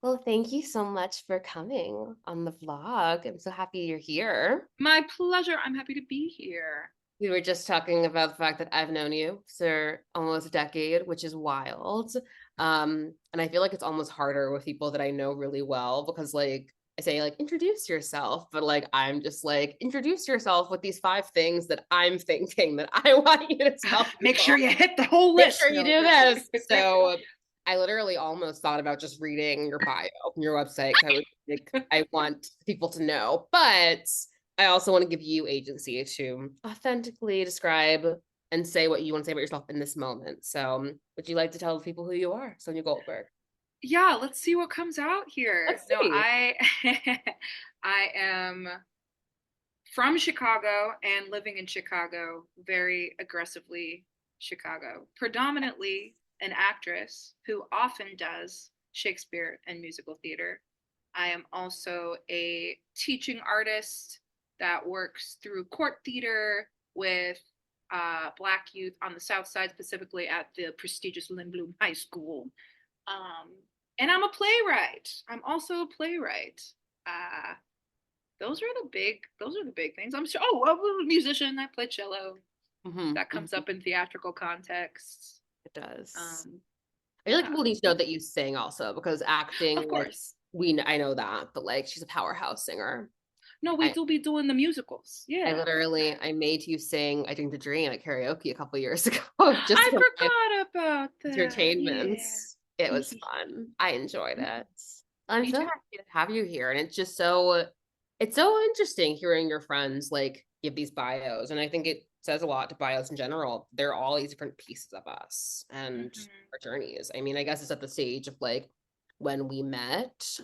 Well, thank you so much for coming on the vlog. I'm so happy you're here. My pleasure. I'm happy to be here. We were just talking about the fact that I've known you for almost a decade, which is wild. And I feel like it's almost harder with people that I know really well because like I say like introduce yourself, but like I'm just like introduce yourself with these five things that I'm thinking that I want you to tell Make sure people. you hit the whole Make list. sure you No, do just this. kidding. So I literally almost thought about just reading your bio, your website. 'Cause I was like, I want people to know, but I also want to give you agency to authentically describe and say what you want to say about yourself in this moment. So, would you like to tell people who you are, Sonia Goldberg? Yeah, let's see what comes out here. Let's No, see. I I am from Chicago and living in Chicago, very aggressively Chicago. Predominantly an actress who often does Shakespeare and musical theater. I am also a teaching artist that works through court theater with Black youth on the South Side, specifically at the prestigious Lindblom High School. Um, and I'm a playwright. I'm also a playwright. Uh, those are the big things. I'm sure. Oh, I'm a musician. I play cello. That comes up in theatrical contexts. It does. Um, I feel like yeah, people need to know that you sing also because acting, of like course. I know that, but like she's a powerhouse singer. No, we I do be doing the musicals. I Yeah. literally I made you sing I Dreamed a Dream at karaoke a couple years ago just I for my forgot about that. Yeah. entertainments. It was fun. I enjoyed it. I'm Me so too. happy to have you here. And it's so interesting hearing your friends like give these bios. And I think it says a lot to bios in general. They're all these different pieces of us and Hmm. our journeys. I mean, I guess it's at the stage of like when we met.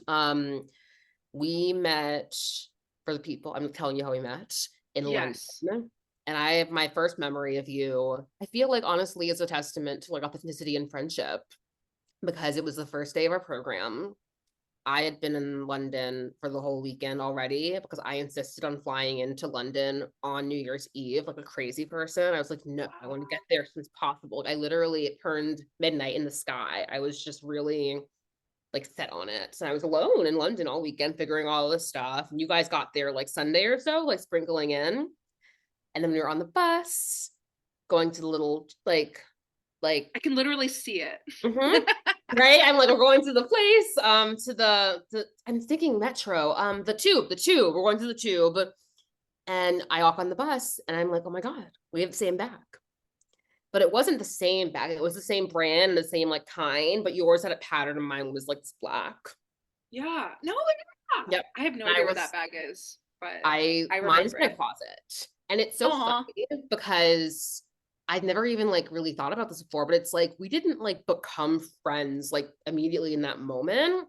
We met for the people. I'm telling you how we met in London. Yes. And I have my first memory of you. I feel like honestly is a testament to like authenticity and friendship because it was the first day of our program. I had been in London for the whole weekend already because I insisted on flying into London on New Year's Eve like a crazy person. I was like, no, I want to get Wow. there as soon as possible. Like, I literally, it turned midnight in the sky. I was just really like set on it. So I was alone in London all weekend figuring all this stuff. And you guys got there like Sunday or so, like sprinkling in. And then we were on the bus going to the little like I can literally see it. mhm, right. I'm like, we're going to the place, to the I'm thinking metro, the tube. We're going to the tube. And I walk on the bus and I'm like, oh my God, we have the same bag. But it wasn't the same bag. It was the same brand, the same like kind, but yours had a pattern and mine was like this black. Yeah. No, like yeah. Yep. I have no And I idea where that was bag is, but I I mine's remember in my it. closet. And it's so Aw. funny because I'd never even like really thought about this before, but it's like we didn't like become friends like immediately in that moment.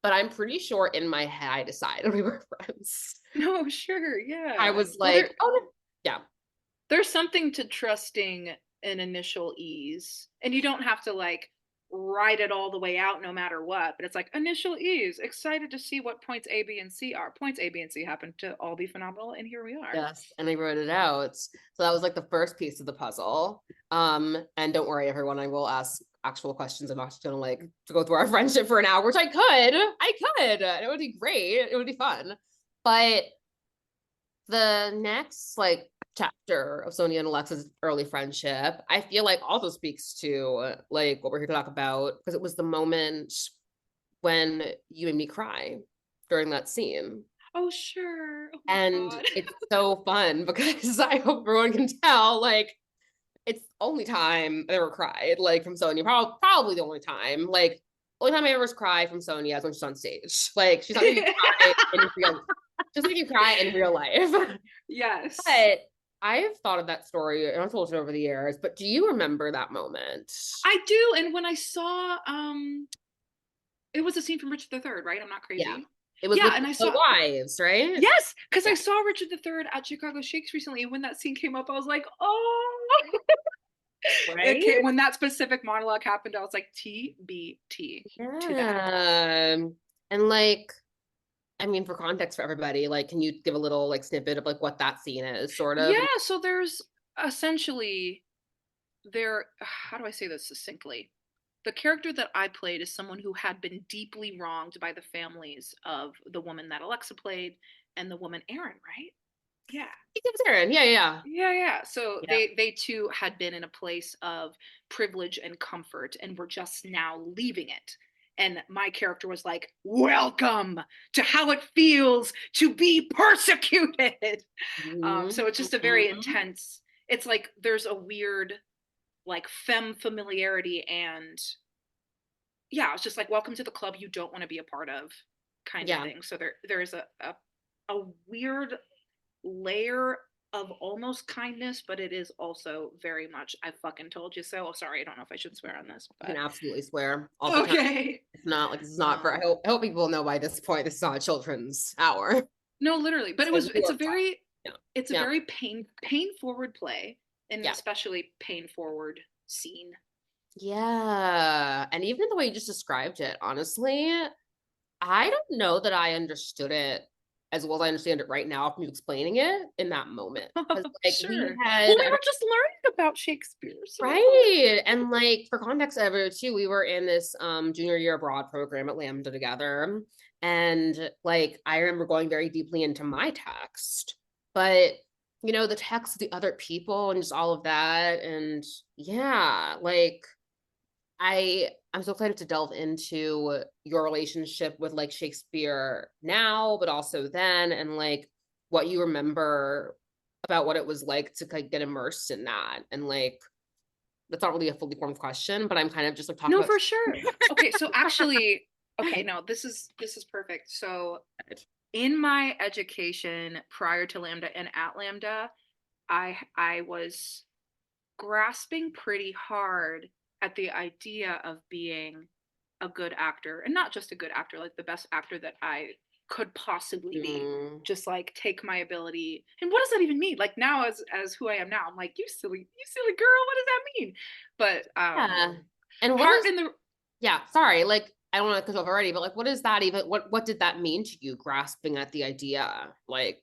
But I'm pretty sure in my head I decided we were friends. No, sure, I yeah. was Well, like, oh no. Yeah. there's something to trusting an initial ease. And you don't have to like write it all the way out no matter what, but it's like initial ease, excited to see what points A, B, and C are. Points A, B, and C happen to all be phenomenal, and here we are. Yes. And I wrote it out. So that was like the first piece of the puzzle. And don't worry, everyone, I will ask actual questions. I'm not just gonna like to go through our friendship for an hour, which I could. I could. And it would be great. It would be fun. But the next like chapter of Sonia and Alexa's early friendship, I feel like also speaks to like what we're here to talk about because it was the moment when you made me cry during that scene. Oh, sure. Oh my And God. it's so fun because I hope everyone can tell, like, it's the only time I ever cried, like, from Sonia. Probably the only time. Like, only time I ever cried from Sonia is when she's on stage. Like, she's not making you cry in real, just making you cry in real life. Yes. But I've thought of that story and I've told it over the years. But do you remember that moment? I do. And when I saw it was a scene from Richard III, right? I'm not Yeah. crazy. It was Yeah, with and I the saw wives, right? yes, because I Yeah. saw Richard III at Chicago Shakes recently, and when that scene came up, I was like, oh. It came, Right? when that specific monologue happened, I was like, TBT to that. Yeah. And like, I mean, for context for everybody, like, can you give a little like snippet of like what that scene is, sort of? Yeah, so there's essentially there how do I say this succinctly? the character that I played is someone who had been deeply wronged by the families of the woman that Alexa played and the woman Erin, right? Yeah. It was Aaron. Yeah, yeah, Yeah. So yeah. they too had been in a place of privilege and comfort and were just now leaving it. And my character was like, "Welcome to how it feels to be persecuted." So it's just a very Mm-hmm. intense. It's like there's a weird like femme familiarity and yeah, it's just like welcome to the club you don't want to be a part of kind of Yeah. thing. So there is a weird layer of almost kindness, but it is also very much I fucking told you so. Oh, sorry, I don't know if I should swear on this, You can but absolutely swear all the time. okay. It's not like, this is not for, I hope people know by this point, this is not a children's hour. No, literally, but So it's a very yeah. it's a Yeah. very pain forward play, and Yeah. especially pain forward scene. Yeah. And even the way you just described it, honestly, I don't know that I understood it as well as I understand it right now from you explaining it in that moment. Because like we Sure. had, Well, we were just learning about Shakespeare, so it's right. And like for context ever too, we were in this junior year abroad program at Lambda together. And like I remember going very deeply into my text, but you know, the text of the other people and just all of that. And yeah, like I'm so excited to delve into your relationship with like Shakespeare now, but also then, and like what you remember about what it was like to like, get immersed in that. And like that's not really a fully formed question, but I'm kind of just like talking no, about for sure. Okay, so actually, okay, no, this is perfect. So in my education prior to Lambda and at Lambda, I was grasping pretty hard at the idea of being a good actor, and not just a good actor, like the best actor that I could possibly be. mm, Just like take my ability, and what does that even mean? Like now, as who I am now, I'm like, you silly girl, what does that mean? But yeah. And what part is in the yeah, sorry, like I don't want to cut off already, but like what is that even what did that mean to you grasping at the idea? Like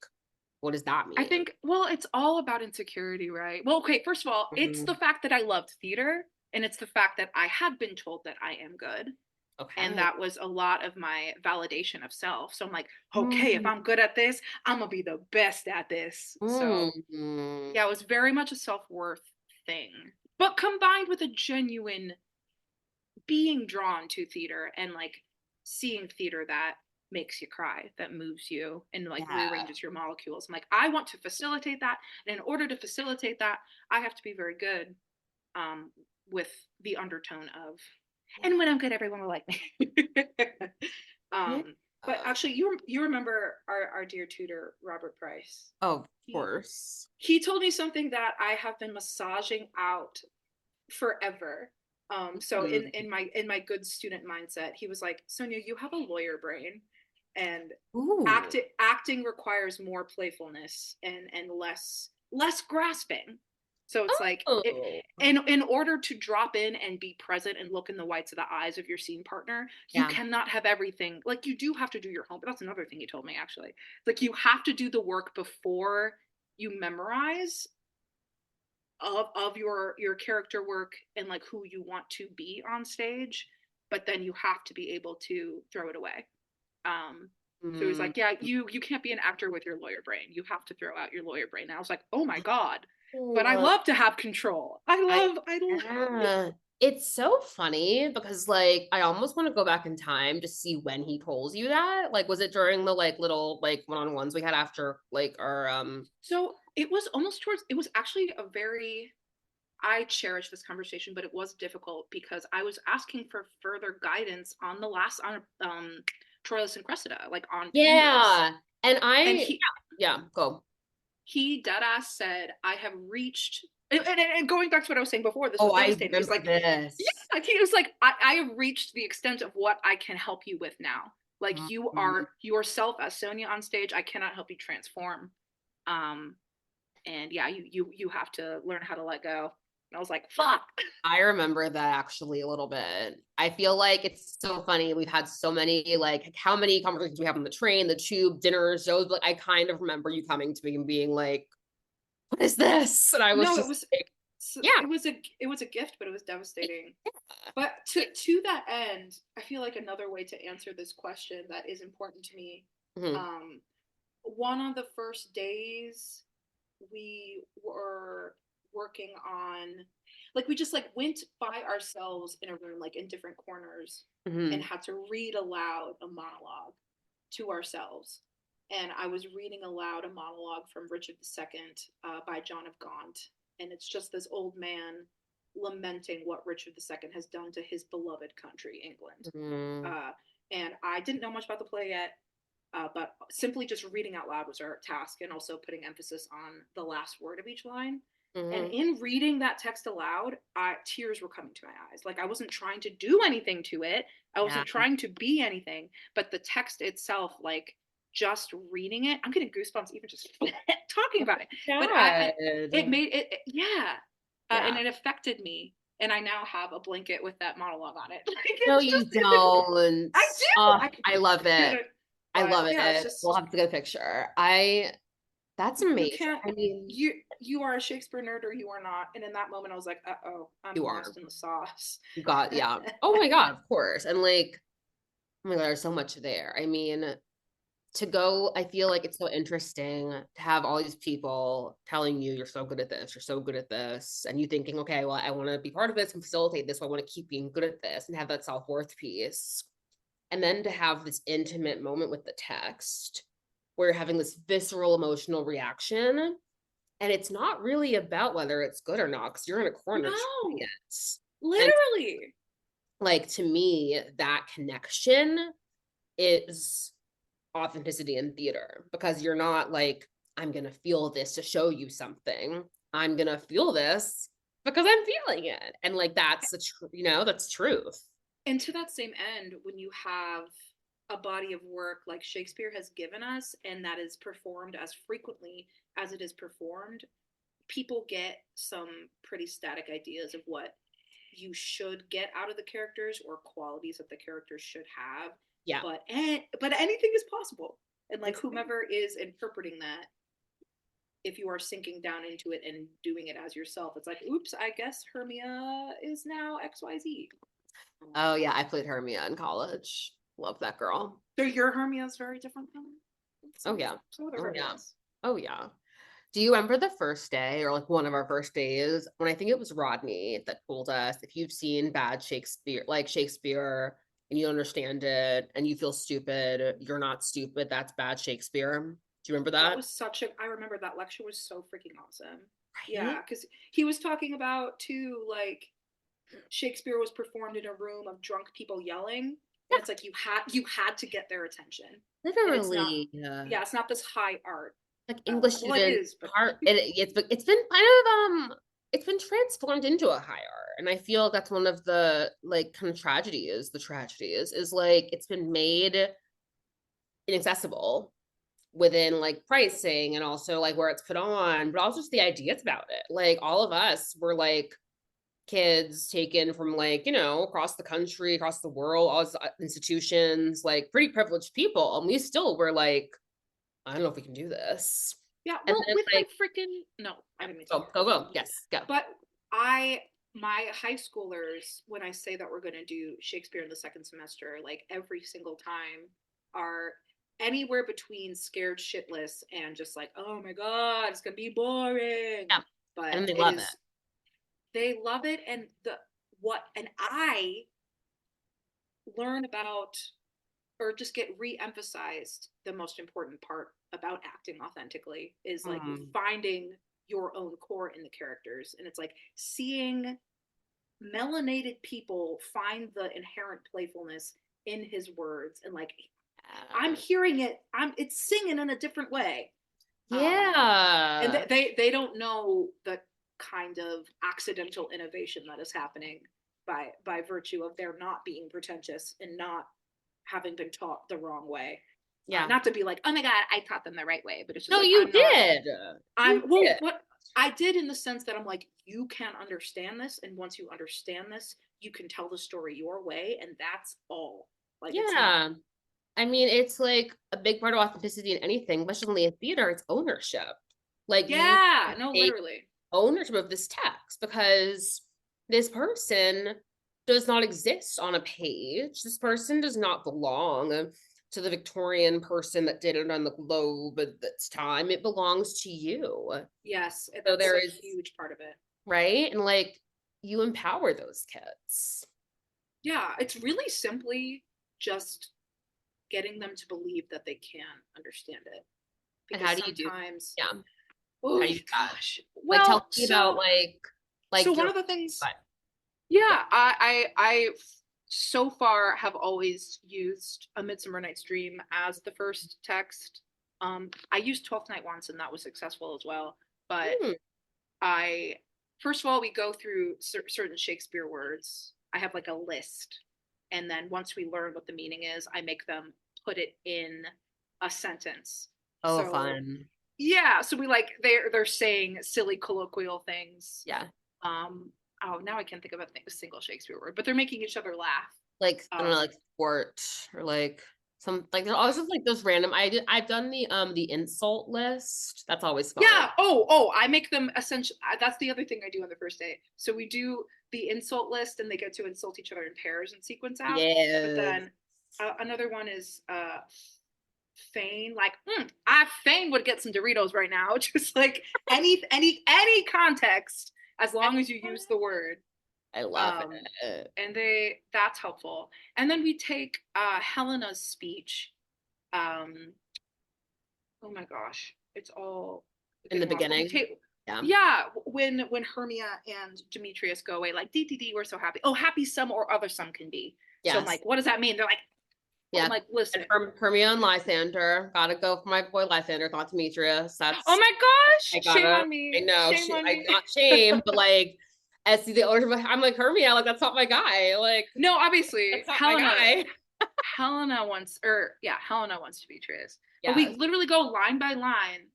what does that I mean? think, well, it's all about insecurity, right? Well, okay, first of all, it's Mhm. the fact that I loved theater, and it's the fact that I had been told that I am good. And Okay. that was a lot of my validation of self. So I'm like, okay, if Mm, I'm good at this, I'm gonna be the best at this. So mm, yeah, it was very much a self-worth thing, but combined with a genuine being drawn to theater and like seeing theater that makes you cry, that moves you and like yeah. rearranges your molecules. I'm like, I want to facilitate that. And in order to facilitate that, I have to be very good um, with the undertone of, and when I'm good, everyone will like me. Yeah. um, but actually, you remember our dear tutor Robert Price? Of He course. he told me something that I have been massaging out forever. So Mm. in my good student mindset, he was like, Sonia, you have a lawyer brain, and Ooh. acting requires more playfulness and less grasping. So it's like it, Oh. in order to drop in and be present and look in the whites of the eyes of your scene partner, you Yeah. cannot have everything. Like you do have to do your homework. That's another thing he told me actually. Like you have to do the work before you memorize of your character work and like who you want to be on stage, but then you have to be able to throw it away. So he's Mm. like, yeah, you can't be an actor with your lawyer brain. You have to throw out your lawyer brain. And I was like, oh my god, but I Oh, love to have control. I I love. yeah. It's so funny because like I almost want to go back in time to see when he told you that. Like was it during the like little like one-on-ones we had after like our So it was almost towards. It was actually a very. I cherish this conversation, but it was difficult because I was asking for further guidance on the last on Troilus and Cressida, like on Pindus, yeah. And and I yeah, go. he dead ass said, I have reached and going back to what I was saying before, this Oh, was I devastating. He's remember like, yeah, this. like he was like, I have reached the extent of what I can help you with now. Like you Mhm. are yourself as Sonia on stage. I cannot help you transform. Um, and yeah, you have to learn how to let go. And I was like, fuck. I remember that actually a little bit. I feel like it's so funny. We've had so many, like, how many conversations we have on the train, the tube, dinners, shows. Like, I kind of remember you coming to me and being like, what is this? And I was No, just like, So Yeah. it was a gift, but it was devastating. Yeah. But to that end, I feel like another way to answer this question that is important to me. Mhm. One of the first days we were working on, like, we just like went by ourselves in a room, like in different corners, and Mhm. had to read aloud a monologue to ourselves. And I was reading aloud a monologue from Richard II by John of Gaunt. And it's just this old man lamenting what Richard II has done to his beloved country, England. Mhm. Uh, and I didn't know much about the play yet, but simply just reading out loud was our task, and also putting emphasis on the last word of each line. And Mhm. in reading that text aloud, tears were coming to my eyes. Like, I wasn't trying to do anything to it. I Yeah. wasn't trying to be anything, but the text itself, like, just reading it, I'm getting goosebumps even just talking about it. But it God. made it, yeah. And Yeah. it affected me. And I now have a blanket with that monologue on it. Like, No, it's you just, don't. I do. Oh, I love it. I But love yeah, it's it. We'll just, have to get a picture. That's you amazing. can't, I mean, you are a Shakespeare nerd or you are not. And in that moment I was like, uh-oh, I'm you are. lost in the sauce. You got, yeah. Oh my God, of course. And like, oh my God, there's so much there. I mean, to go, I feel like it's so interesting to have all these people telling you you're so good at this, you're so good at this, and you thinking, okay, well, I want to be part of this and facilitate this, so I want to keep being good at this and have that self-worth piece. And then to have this intimate moment with the text where you're having this visceral emotional reaction. And it's not really about whether it's good or not, because you're in a corner trying No, it. And literally. like to me, that connection is authenticity in theater, because you're not like, I'm gonna feel this to show you something. I'm gonna feel this because I'm feeling it. And like that's the that's truth. And to that same end, when you have a body of work like Shakespeare has given us, and that is performed as frequently as it is performed, people get some pretty static ideas of what you should get out of the characters or qualities that the characters should have. Yeah. But anything is possible. And like, whomever is interpreting that, if you are sinking down into it and doing it as yourself, it's like, oops, I guess Hermia is now XYZ. Oh yeah, I played Hermia in college. Love that girl. So your Hermia is very different from Oh yeah. some other Oh yeah. Hermias. Oh yeah. Do you remember the first day, or like one of our first days, when I think it was Rodney that told us, if you've seen bad Shakespeare, like Shakespeare, and you understand it and you feel stupid, you're not stupid, that's bad Shakespeare. Do you remember That that? was I remember that lecture was so freaking awesome. Right? Yeah, because he was talking about too, like, Shakespeare was performed in a room of drunk people yelling, and it's like you had to get their attention. And it's not, Literally. yeah, it's not this high art. Like English Well, it student is, but part, it's been kind of it's been transformed into a high art. And I feel that's one of the like kind of tragedies is like it's been made inaccessible within like pricing and also like where it's put on, but also just the ideas about it. Like all of us were like kids taken from like, across the country, across the world, all these institutions, like pretty privileged people. And we still were like, I don't know if we can do this. yeah, And well, then with my like, freaking no, I didn't mean to. go. Yes, go. But my high schoolers, when I say that we're going to do Shakespeare in the second semester, like every single time, are anywhere between scared shitless and just like, oh my God, it's going to be boring. Yeah. But And they it love it. is, they love it. And and I learn about, or just get re-emphasized, the most important part about acting authentically is like finding your own core in the characters. And it's like seeing melanated people find the inherent playfulness in his words, and like, I'm hearing it, it's singing in a different way. And Yeah. they don't know the kind of accidental innovation that is happening by virtue of their not being pretentious and not having been taught the wrong way. Yeah. Not to be like, oh my God, I taught them the right way, but it's just No, like, you did. what I did, in the sense that I'm like, you can understand this, and once you understand this, you can tell the story your way, and that's all. Like, it's not. Yeah. I mean, it's like a big part of authenticity in anything, especially in theater, it's ownership. Like you Yeah, no, take literally. ownership of this text, because this person does not exist on a page. This person does not belong to the Victorian person that did it on the globe at this time. It belongs to you. Yes, So that's there a is, huge part of it. right? And like, you empower those kids. Yeah, it's really simply just getting them to believe that they can understand it. And Because how do you do? sometimes, Yeah. oh How do you do that? gosh. Like, tell Well, me about so like one your, of the things, but yeah. yeah, I so far have always used A Midsummer Night's Dream as the first text. I used Twelfth Night once, and that was successful as well. But Hmm. I, first of all, we go through certain Shakespeare words. I have like a list, and then once we learn what the meaning is, I make them put it in a sentence. Oh, So fun. yeah, so we like they're saying silly colloquial things. Yeah. Um, oh, now I can't think of a single Shakespeare word, but they're making each other laugh. Like, I don't know, like sport, or like some, like there's always just like those random. I've done the insult list. That's always fun. Yeah. Oh, I make them essentially. That's the other thing I do on the first day. So we do the insult list, and they get to insult each other in pairs and sequence out. But Yeah. then another one is feign. Like, I feign would get some Doritos right now. Just like any context, as long as you use the word. I love Um, it. and that's helpful. And then we take Helena's speech. Um, oh my gosh, it's all In the getting lost. But we beginning. take, Yeah. yeah, when Hermia and Demetrius go away, like DDD, we're so happy. Oh, happy some or other some can be. So I'm Yes. like, what does that mean? They're like, oh, I'm Yeah. like, listen. Hermia and Lysander. Gotta go for my boy Lysander, not Demetrius. Oh That's, my I gosh, shame gotta, on I me. know. Shame on I me. not shame, but like, as the owner, I'm like, Hermia, like that's not my guy. Like, No, obviously, that's not my guy. Helena wants, or yeah, Helena wants Demetrius. But we Yes. literally go line by line,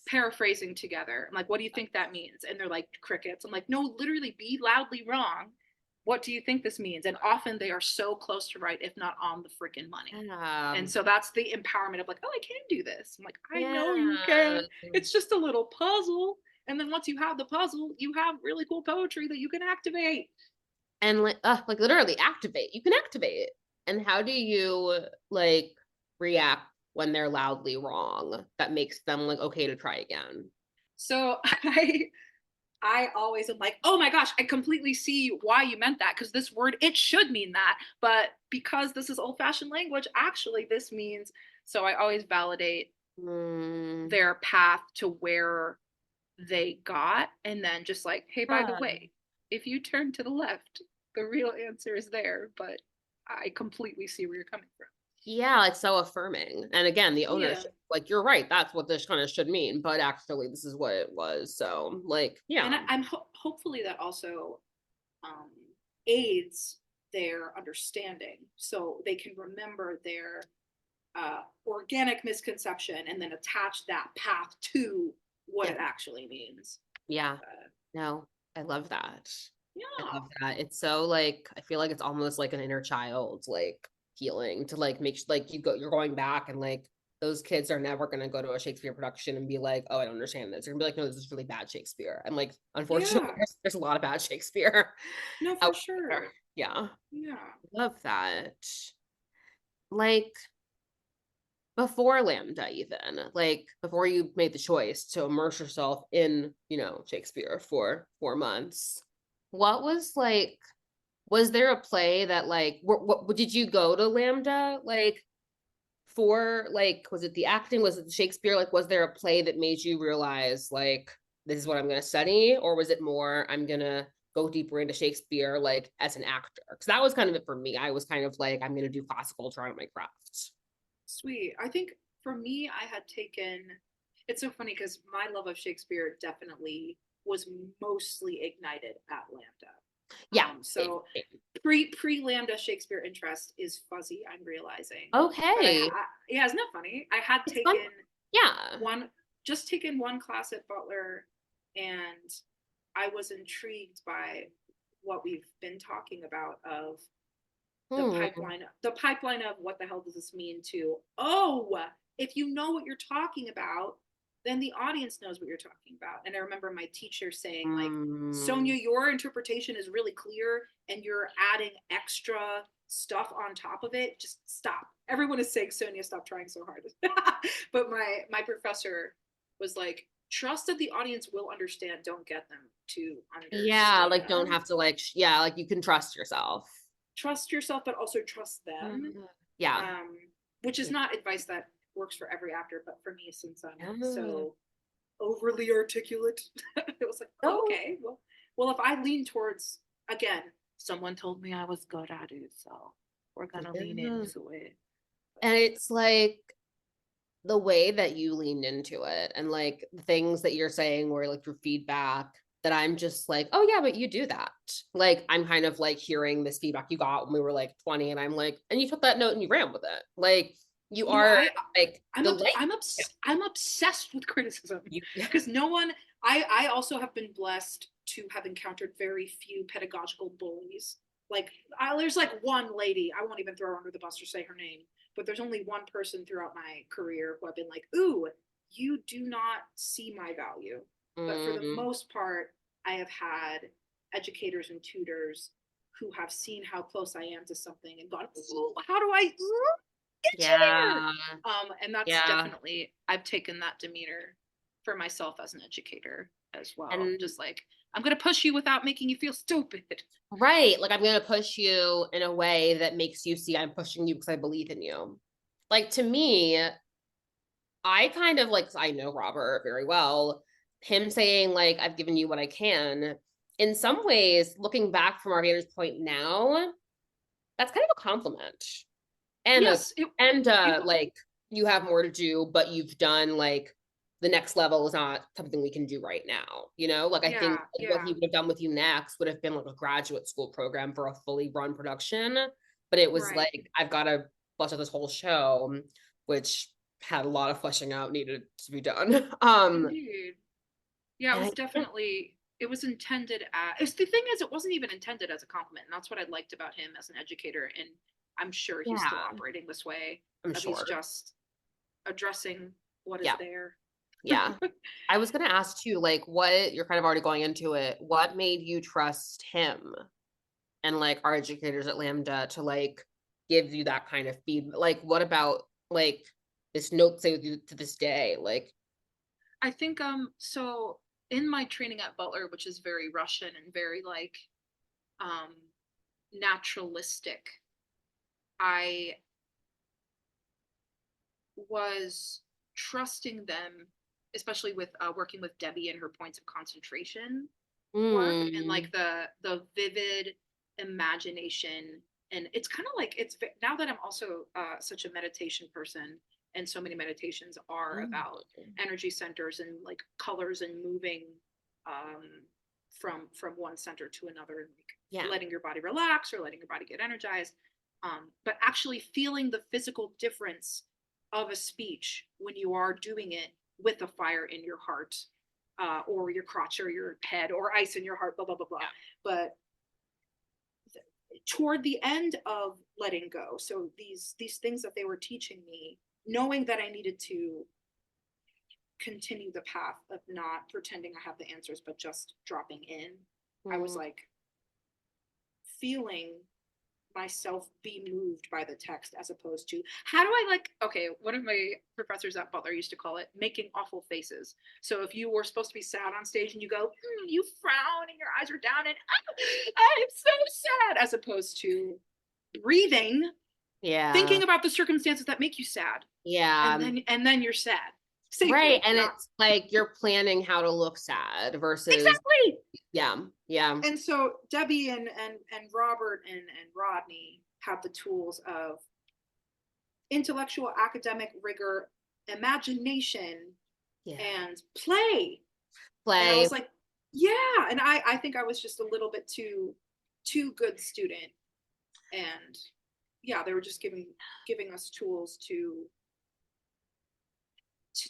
paraphrasing together. I'm like, what do you think that means? And they're like, crickets. I'm like, no, literally be loudly wrong. What do you think this means? And often they are so close to right, if not on the freaking money. And so that's the empowerment of like, oh, I can do this. I'm like, I know you Yeah. can. It's just a little puzzle. And then once you have the puzzle, you have really cool poetry that you can activate. And like literally activate. You can activate it. And how do you like react when they're loudly wrong? That makes them like okay to try again. So I always am like, oh my gosh, I completely see why you meant that, because this word, it should mean that. But because this is old fashioned language, actually, this means. So I always validate their path to where they got. And then just like, hey, by the way, if you turn to the left, the real answer is there. But I completely see where you're coming from. Yeah, it's so affirming. And again, the Yeah. ownership, like you're right, that's what this kind of should mean, but actually this is what it was. So like, yeah. And I'm hopefully that also um, aids their understanding, so they can remember their organic misconception and then attach that path to what it actually means. Yeah. No, I love that. I Yeah. love that. It's so like, I feel like it's almost like an inner child like healing to like make like you're going back, and like those kids are never going to go to a Shakespeare production and be like, oh, I don't understand this. They're gonna be like, no, this is really bad Shakespeare. And like, unfortunately, Yeah. there's a lot of bad Shakespeare No, for out sure. there. Yeah. Yeah. Love that. Like, before Lambda, even like before you made the choice to immerse yourself in, Shakespeare for 4 months, what was like, was there a play that like, what did you go to Lambda like for? Like, was it the acting? Was it the Shakespeare? Like, was there a play that made you realize like, this is what I'm going to study? Or was it more, I'm going to go deeper into Shakespeare, like as an actor? Because that was kind of it for me. I was kind of like, I'm going to do classical, try my craft. Sweet. I think for me, I had taken. It's so funny because my love of Shakespeare definitely was mostly ignited at Lambda. Yeah. So pre Lambda Shakespeare interest is fuzzy. I'm realizing. But Okay. yeah, isn't that funny? I had It's fun. taken Yeah. just taken one class at Butler, and I was intrigued by what we've been talking about of the pipeline of what the hell does this mean to, oh, if you know what you're talking about, then the audience knows what you're talking about. And I remember my teacher saying, like, Mm. Sonia, your interpretation is really clear and you're adding extra stuff on top of it. Just stop. Everyone is saying, Sonia, stop trying so hard. But my professor was like, trust that the audience will understand. Don't get them to Yeah, like don't understand. have to like yeah, like you can trust yourself. Trust yourself, but also trust them. Yeah. Um, which is not advice that works for every actor, but for me, since I'm Yeah. so overly articulate, it was like, oh, No. okay, well, if I lean towards, again, someone told me I was good at it, so we're gonna lean Yeah. into it. And it's like the way that you leaned into it and like the things that you're saying were like your feedback that I'm just like, oh yeah, but you do that. Like I'm kind of like hearing this feedback you got when we were like 20 and I'm like, and you took that note and you ran with it. Like you No, are like the light. I'm obsessed with criticism You, because no one. I also have been blessed to have encountered very few pedagogical bullies. Like there's like one lady, I won't even throw her under the bus or say her name, but there's only one person throughout my career who I've been like, ooh, you do not see my value. But for the mm, most part, I have had educators and tutors who have seen how close I am to something and gone, ooh, how do I get you there? yeah, And that's yeah. definitely, I've taken that demeanor for myself as an educator as well. And Just like, I'm going to push you without making you feel stupid. right, like I'm gonna push you in a way that makes you see I'm pushing you because I believe in you. Like to me, I kind of like, I know Robert very well. Him saying, like, I've given you what I can, in some ways, looking back from our vantage point now, that's kind of a compliment. And Yes, it like you have more to do, but you've done like the next level is not something we can do right now. You know, like I think yeah, what he yeah, would have done with you next would have been like a graduate school program for a fully run production. But it was right. like, I've got to flesh out this whole show, which had a lot of fleshing out needed to be done. Indeed. Yeah, it And was I definitely, it was intended as, the thing is, it wasn't even intended as a compliment. And that's what I liked about him as an educator. And I'm sure he's still yeah, operating this way, I'm of he's sure. just addressing what is Yeah, there. yeah. I was gonna ask too, like, what you're kind of already going into it. What made you trust him and like our educators at Lambda to like give you that kind of feedback? Like, what about like this note stay with you to this day? Like, I think so in my training at Butler, which is very Russian and very like um naturalistic, I was trusting them, especially with working with Debbie and her points of concentration work and like mm, the vivid imagination. And it's kind of like, it's now that I'm also such a meditation person, and so many meditations are mm, about energy centers and like colors and moving um, from one center to another and like yeah, letting your body relax or letting your body get energized, but actually feeling the physical difference of a speech when you are doing it with a fire in your heart, or your crotch or your head or ice in your heart, blah, blah, blah, blah. yeah, But toward the end of letting go, so these things that they were teaching me, knowing that I needed to continue the path of not pretending I have the answers, but just dropping in, I was mm, like feeling myself be moved by the text as opposed to how do I like, okay, one of my professors at Butler used to call it making awful faces. So if you were supposed to be sad on stage and you go, you frown and your eyes are down and I'm so sad, as opposed to breathing, yeah, thinking about the circumstances that make you sad, yeah. and then you're sad Right. safely, And not it's like you're planning how to look sad versus, exactly. yeah, yeah. And so Debbie and Robert and Rodney have the tools of intellectual academic rigor, imagination, Yeah. and play. And I Play. was like, yeah. And I think I was just a little bit too good student. And yeah, they were just giving us tools to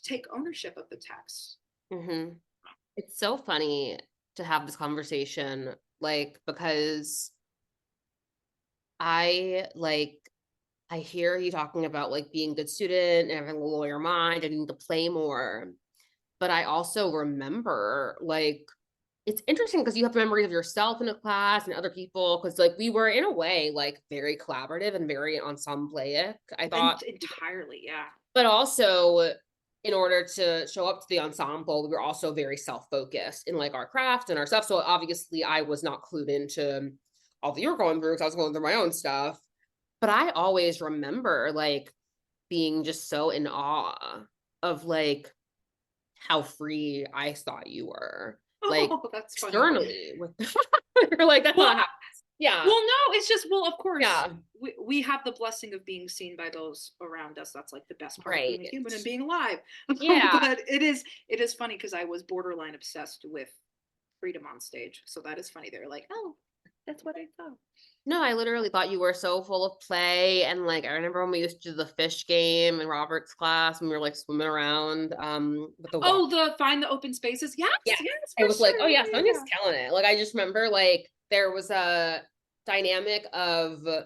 take ownership of the text. Mm-hmm. It's so funny to have this conversation, like, because I like, I hear you talking about like being a good student and having a lawyer mind and needing to play more. but I also remember like it's interesting because you have memories of yourself in a class and other people because like we were in a way like very collaborative and very ensembleic, I thought. Entirely, yeah. But also in order to show up to the ensemble, we were also very self-focused in like our craft and our stuff. So obviously I was not clued into all that you were going through because I was going through my own stuff. But I always remember like being just so in awe of like how free I thought you were. Like Oh, that's funny. externally with you're like, that's Well, not how yeah. well, no, it's just, well, of course, Yeah. we have the blessing of being seen by those around us. That's like the best part of Right. being a human and being alive. Yeah. But it is funny because I was borderline obsessed with freedom on stage. So that is funny. They're like, oh, that's what I thought. No, I literally thought you were so full of play. And like, I remember when we used to do the fish game in Robert's class and we were like swimming around with the water. Oh, the find the open spaces. Yes, Yeah. yes, I for was like, oh sure. yeah, Yeah, Sonia's yeah. killing it. Like, I just remember like there was a dynamic of, I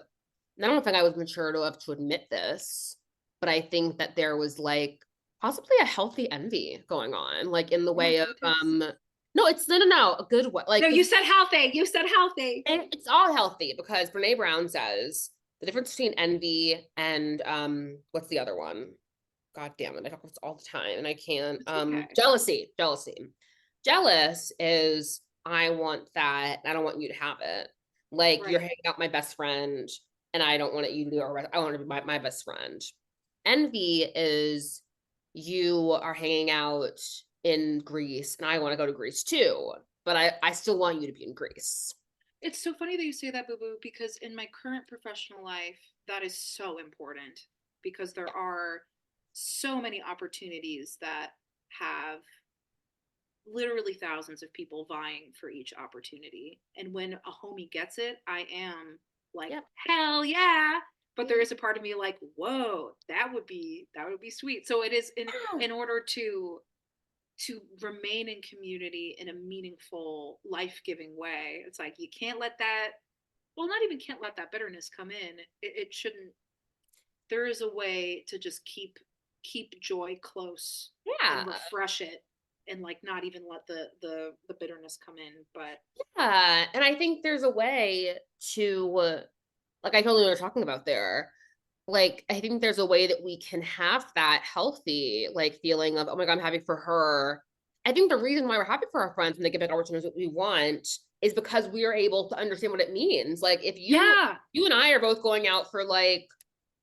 don't think I was mature enough to admit this, but I think that there was like possibly a healthy envy going on, like in the Oh my way of, goodness. no, it's no, a good way. No, Like, you said healthy. You said healthy. and it's all healthy because Brene Brown says the difference between envy and what's the other one? God damn it, I talk about this all the time and I can't. It's okay. Jealousy. Jealous is I want that, I don't want you to have it. Like Right. you're hanging out with my best friend and I don't want you to do it. I want to be my best friend. Envy is you are hanging out in Greece and I want to go to Greece too, but I still want you to be in Greece. It's so funny that you say that, Boo Boo, because in my current professional life, that is so important because there are so many opportunities that have literally thousands of people vying for each opportunity. And when a homie gets it, I am like, Yep. hell yeah. But there is a part of me like, whoa, that would be sweet. So it is in order to remain in community in a meaningful, life-giving way. It's like you can't let that, well, not even can't let that bitterness come in. It shouldn't. There is a way to just keep joy close and Yeah. refresh it and like not even let the bitterness come in. But Yeah. And I think there's a way to, like I totally know what you're talking about there. Like, I think there's a way that we can have that healthy, like, feeling of, oh my God, I'm happy for her. I think the reason why we're happy for our friends when they get back opportunities that we want is because we are able to understand what it means. Like, if yeah, you and I are both going out for like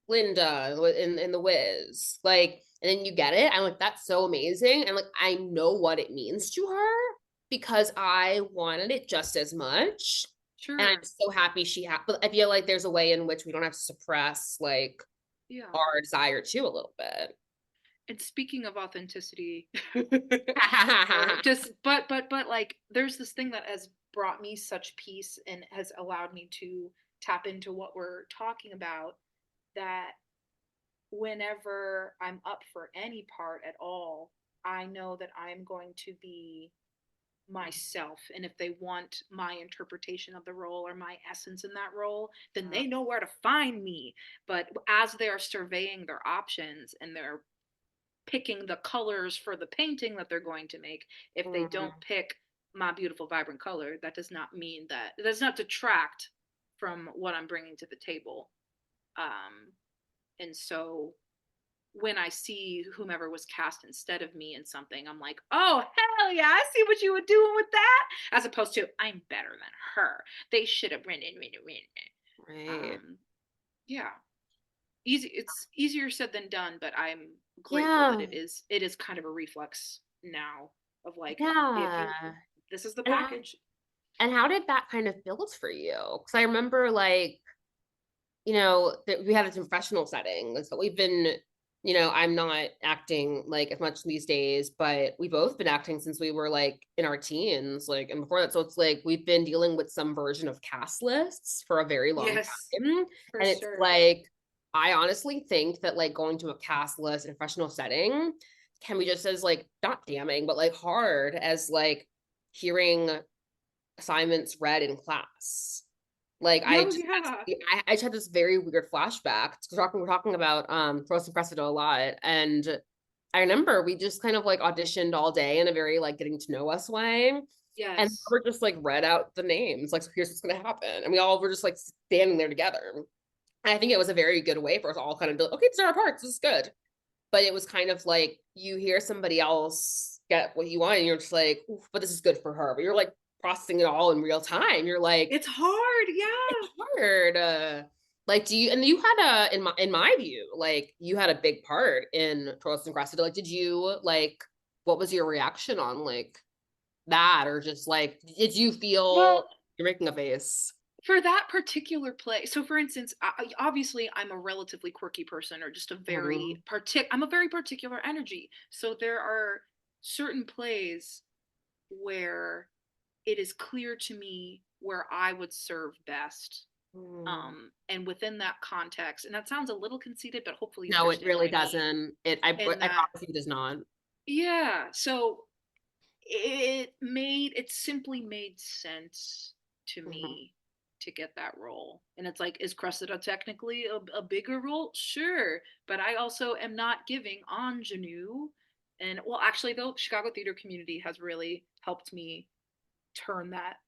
Linda in the Wiz, like, and then you get it, I'm like, that's so amazing. And like, I know what it means to her because I wanted it just as much. And I'm sure, so happy she had, but I feel like there's a way in which we don't have to suppress like yeah. our desire too a little bit. And speaking of authenticity, just but like there's this thing that has brought me such peace and has allowed me to tap into what we're talking about, that whenever I'm up for any part at all, I know that I'm going to be myself. And if they want my interpretation of the role or my essence in that role, then they know where to find me. But as they're surveying their options and they're picking the colors for the painting that they're going to make, if they don't pick my beautiful vibrant color, that does not mean that it does not detract from what I'm bringing to the table. And so when I see whomever was cast instead of me in something, I'm like, oh, hell yeah, I see what you were doing with that. As opposed to, I'm better than her. They should have written. Right. Yeah. It's easier said than done, but I'm grateful that Yeah. it is kind of a reflex now of like, if you, Yeah. this is the And package. how did that kind of build for you? Because I remember like, you know, that we had a professional setting. So we've been, you know, I'm not acting like as much these days, but we've both been acting since we were like in our teens, like, and before that. So it's like we've been dealing with some version of cast lists for a very long Yes, time. for And it's sure. like, I honestly think that like going to a cast list in a professional setting can be just as like not damning, but like hard as like hearing assignments read in class. Like No, yeah. I just had this very weird flashback because we're talking about Rosa Cressida a lot, and I remember we just kind of like auditioned all day in a very like getting to know us way. And Yes. we're just like read out the names, like, so here's what's gonna happen. And we all were just like standing there together. And I think it was a very good way for us all kind of to, okay, these are our parts, this is good. But it was kind of like you hear somebody else get what you want, and you're just like, but this is good for her. But you're like processing it all in real time. You're like, It's hard. it's Yeah. hard. Like, do you, and you had a, in my view, like you had a big part in Troilus and Cressida. Like, did you like, what was your reaction on like that? Or just like, did you feel Well, you're making a face? for that particular play, so for instance, obviously I'm a relatively quirky person, or just a Mhm. very I'm a very particular energy. So there are certain plays where it is clear to me where I would serve best. Mm. And within that context, and that sounds a little conceited, but hopefully you No, it understand what really I mean. doesn't. In I that, promise you it does not. yeah, so it simply made sense to Mhm. me to get that role. And it's like, is Cressida technically a bigger role? Sure, but I also am not giving ingenue. And well, actually, though, Chicago theater community has really helped me turn that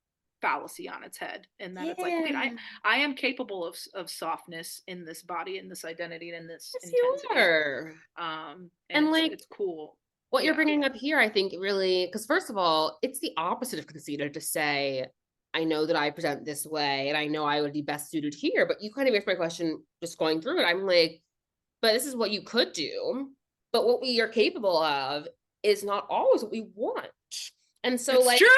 fallacy on its head, and that it's like, wait, Yeah. I am capable of softness in this body, in this identity, and in this Yes, you intensity. are. And And like it's cool. what you're Yeah. bringing up here, I think really, because first of all, it's the opposite of conceited to say, I know that I present this way and I know I would be best suited here. But you kind of answered my question just going through it. I'm like, but this is what you could do. But what we are capable of is not always what we want. And so, It's like, true.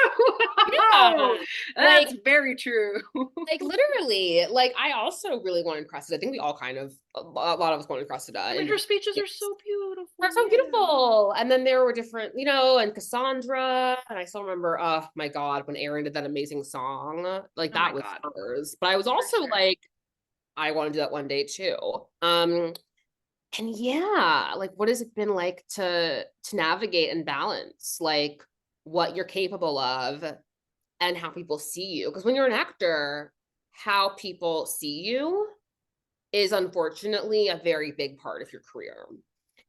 yeah, like That's very true. like literally, like I also really wanted Cressida. I think we all kind of a lot of us wanted Cressida, I mean, and her speeches are yes, so beautiful. that's so Yeah. beautiful. And then there were different, you know, and Cassandra, and I still remember, oh my God, when Erin did that amazing song, like Oh my that was God. hers. But I was For also sure. like, I want to do that one day too. And yeah, like what has it been like to navigate and balance like what you're capable of and how people see you? Because when you're an actor, how people see you is unfortunately a very big part of your career.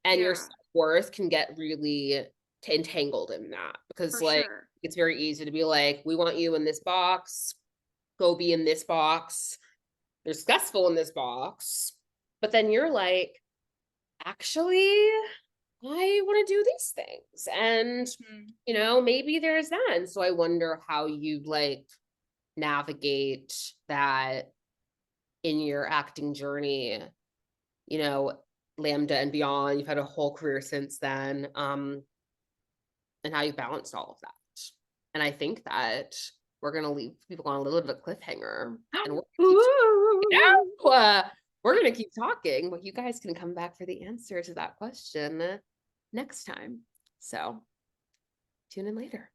And your Yeah, self-worth can get really entangled in that because for like sure. it's very easy to be like, we want you in this box, go be in this box, you're successful in this box. But then you're like, actually, I want to do these things. And, Mhm. you know, maybe there's that. And so I wonder how you like navigate that in your acting journey, you know, Lambda and beyond. You've had a whole career since then, and how you balanced all of that. And I think that we're gonna leave people on a little bit of a cliffhanger, and we're gonna keep, you Ooh. know, we're gonna keep talking, but you guys can come back for the answer to that question next time. So tune in later.